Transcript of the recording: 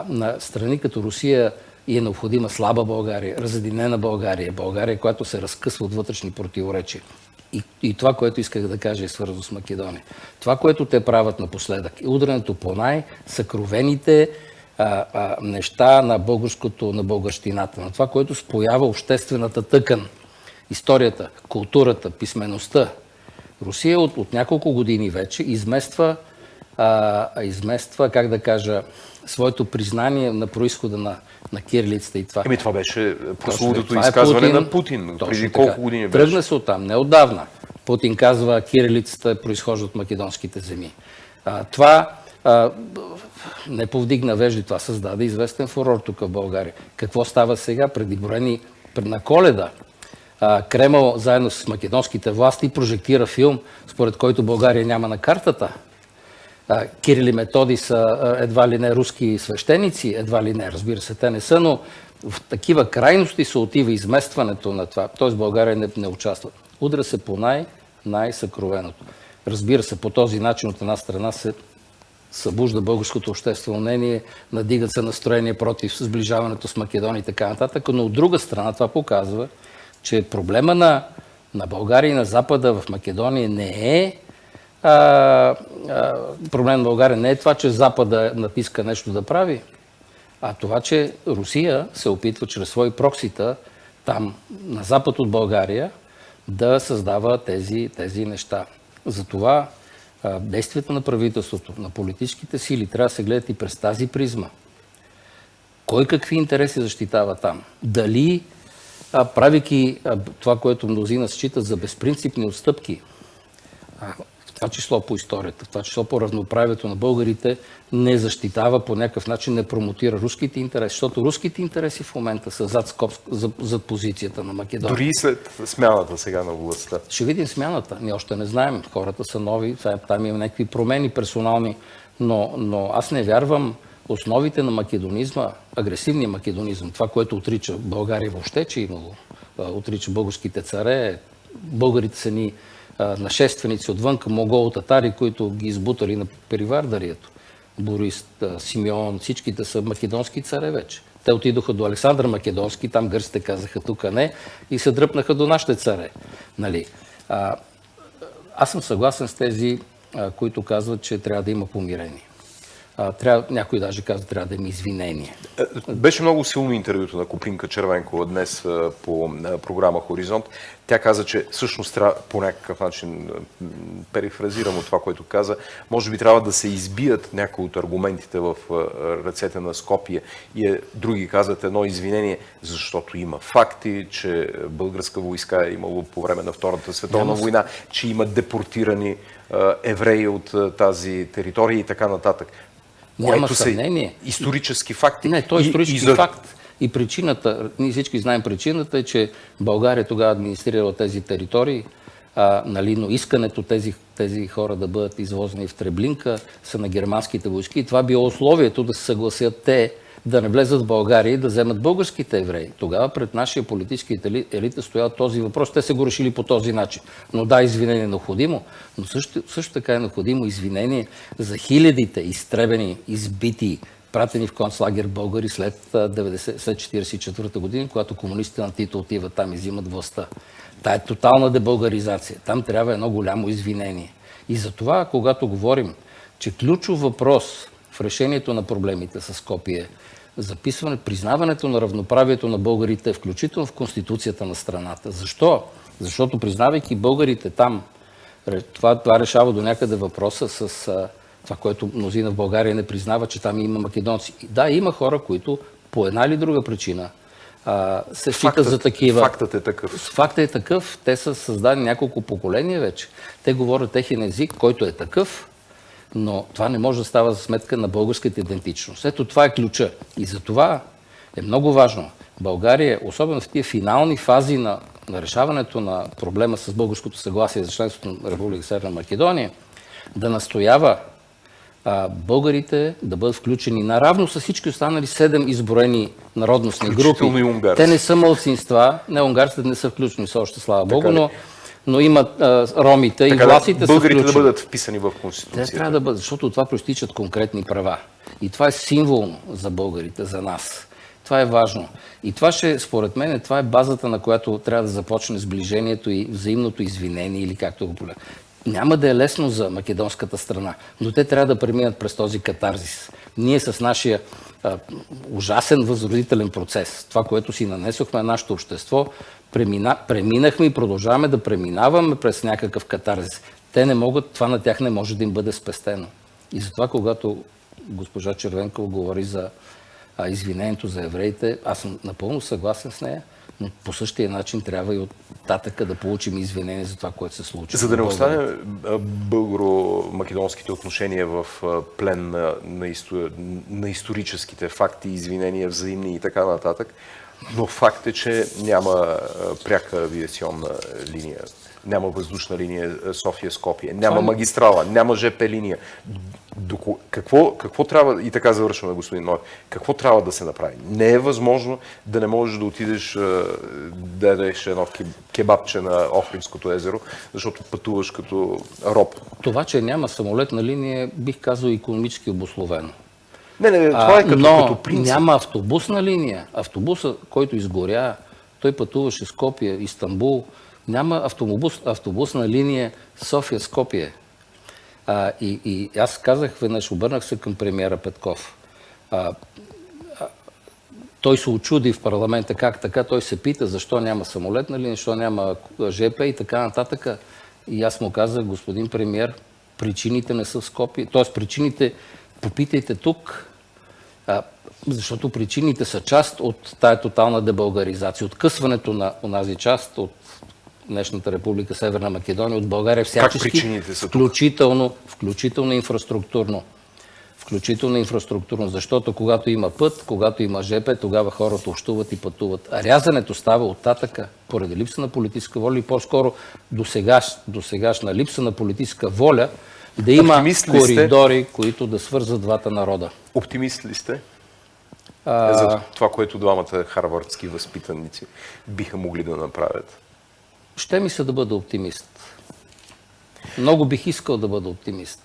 На страни като Русия и е необходима слаба България, разединена България, България, която се разкъсва от вътрешни противоречия. И това, което исках да кажа, е свързано с Македония. Това, което те правят напоследък, е ударянето по най-съкровените неща на българското, на българщината, на това, което споява обществената тъкан, историята, културата, писмеността. Русия от няколко години вече измества, как да кажа, своето признание на произхода на кирилицата и това. Това беше прословутото изказване на Путин. Преди колко години беше? Тръгна се оттам, не отдавна. Путин казва, кирилицата произхожда от македонските земи. Това не повдигна вежди, това създаде известен фурор тук в България. Какво става сега? Преди броени на Коледа Кремъл заедно с македонските власти прожектира филм, според който България няма на картата. Кирил и Методий са едва ли не руски свещеници, едва ли не, разбира се, те не са, но в такива крайности се отива изместването на това. Т.е. България не участва. Удра се по най-съкровеното. Разбира се, по този начин от една страна се събужда българското обществено мнение, надигат се настроения против сближаването с Македония и така нататък, но от друга страна това показва, че проблема на България и на Запада в Македония не е проблем на България не е това, че Запада натиска нещо да прави, а това, че Русия се опитва чрез свои проксита там на запад от България да създава тези неща. Затова действията на правителството, на политическите сили трябва да се гледат и през тази призма. Кой какви интереси защитава там? Дали, правейки това, което мнозина считат за безпринципни отстъпки, в това число по историята, в това число по равноправието на българите, не защитава по някакъв начин, не промотира руските интереси, защото руските интереси в момента са зад позицията на Македония. Дори и след смяната сега на властта. Ще видим смяната. Ние още не знаем. Хората са нови, там има някакви промени персонални, но аз не вярвам основите на македонизма, агресивния македонизъм, това, което отрича България въобще, че имало, отрича българските царе, българите са ни нашественици отвън към могол-татари, които ги избутали на Перивардарието. Борис, Симеон, всичките са македонски царе вече. Те отидоха до Александър Македонски, там гърците казаха тук не и се дръпнаха до нашите царе. Нали? Аз съм съгласен с тези, които казват, че трябва да има помирение. Някой даже казва, трябва да има извинение. Беше много силно интервюто на Копринка Червенкова днес по програма Хоризонт. Тя каза, че всъщност трябва по някакъв начин, перифразирам от това, което каза, може би трябва да се избият някои от аргументите в ръцете на Скопие и други казват едно извинение, защото има факти, че българска войска е имало по време на Втората световна война, че има депортирани евреи от тази територия и така нататък. Няма съмнение. Исторически факти. Не, то е исторически факт. И причината, ние всички знаем причината е, че България тогава администрирала тези територии, но искането тези хора да бъдат извозени в Треблинка са на германските войски. И това било условието да се съгласят те да не влезат в България и да вземат българските евреи. Тогава пред нашия политически елит стоял този въпрос. Те се го решили по този начин. Но да, извинение е необходимо, но също така е необходимо извинение за хилядите изтребени, избити, пратени в концлагер българи след 1944 година, когато комунистите на Тито отиват там и взимат властта. Та е тотална дебългаризация. Там трябва едно голямо извинение. И затова, когато говорим, че ключов въпрос в решението на проблемите с Скопие, признаването на равноправието на българите, включително в Конституцията на страната. Защо? Защото признавайки българите там, това решава до някъде въпроса с това, което мнозина в България не признава, че там има македонци. Да, има хора, които по една или друга причина се считат за такива. Фактът е такъв. Фактът е такъв. Те са създали няколко поколения вече. Те говорят техен език, който е такъв, но това не може да става за сметка на българската идентичност. Ето това е ключа. И за това е много важно България, особено в тия финални фази на решаването на проблема с българското съгласие за членството на Република Северна Македония, да настоява българите да бъдат включени наравно с всички останали 7 изброени народностни групи. Те не са малцинства, не унгарците не са включени, са още слава Богу, но имат ромите и Така властите са българите да включени. бъдат вписани в Те Конституцията. трябва да бъдат, защото от това проистичат конкретни права. И това е символно за българите, за нас. Това е важно. И това ще, според мен, това е базата, на която трябва да започне сближението и взаимното извинение, или както го поля. Няма да е лесно за македонската страна, но те трябва да преминат през този катарзис. Ние с нашия ужасен възродителен процес, това, което си нанесохме на нашето общество, преминахме и продължаваме да преминаваме през някакъв катарзис. Те не могат, това на тях не може да им бъде спестено. И затова, когато госпожа Червенкова говори за извинението за евреите, аз съм напълно съгласен с нея, но по същия начин трябва и от татъка да получим извинение за това, което се случи. За да не остане българо-македонските отношения в плен на историческите факти, извинения, взаимни и така нататък, но факт е, че няма пряка авиационна линия, няма въздушна линия София-Скопие, няма магистрала, няма ЖП линия. Какво трябва, и така завършваме, господин Ноев, какво трябва да се направи? Не е възможно да не можеш да отидеш да ядеш едно кебабче на Охридското езеро, защото пътуваш като роб. Това, че няма самолетна линия, бих казал икономически обусловено. Не, това е като принцип. Няма автобусна линия. Автобуса, който изгоря, той пътуваше Скопие, Истанбул. Няма автобусна линия София-Скопие. И аз казах веднъж, обърнах се към премиера Петков. Той се очуди в парламента как така, той се пита защо няма самолетна линия, защо няма ЖП и така нататък. И аз му казах, господин премиер, причините не са в Скопие. Тоест причините, попитайте тук, защото причините са част от тая тотална дебългаризация, откъсването на онази част от днешната република Северна Македония от България всячески, включително инфраструктурно. Включително инфраструктурно, защото когато има път, когато има ЖП, тогава хората общуват и пътуват. А рязането става оттатъка поради липса на политическа воля и по-скоро досегашна липса на политическа воля да има коридори, които да свързват двата народа. Оптимист ли сте? За това, което двамата харвардски възпитаници биха могли да направят? Ще ми се да бъда оптимист. Много бих искал да бъда оптимист.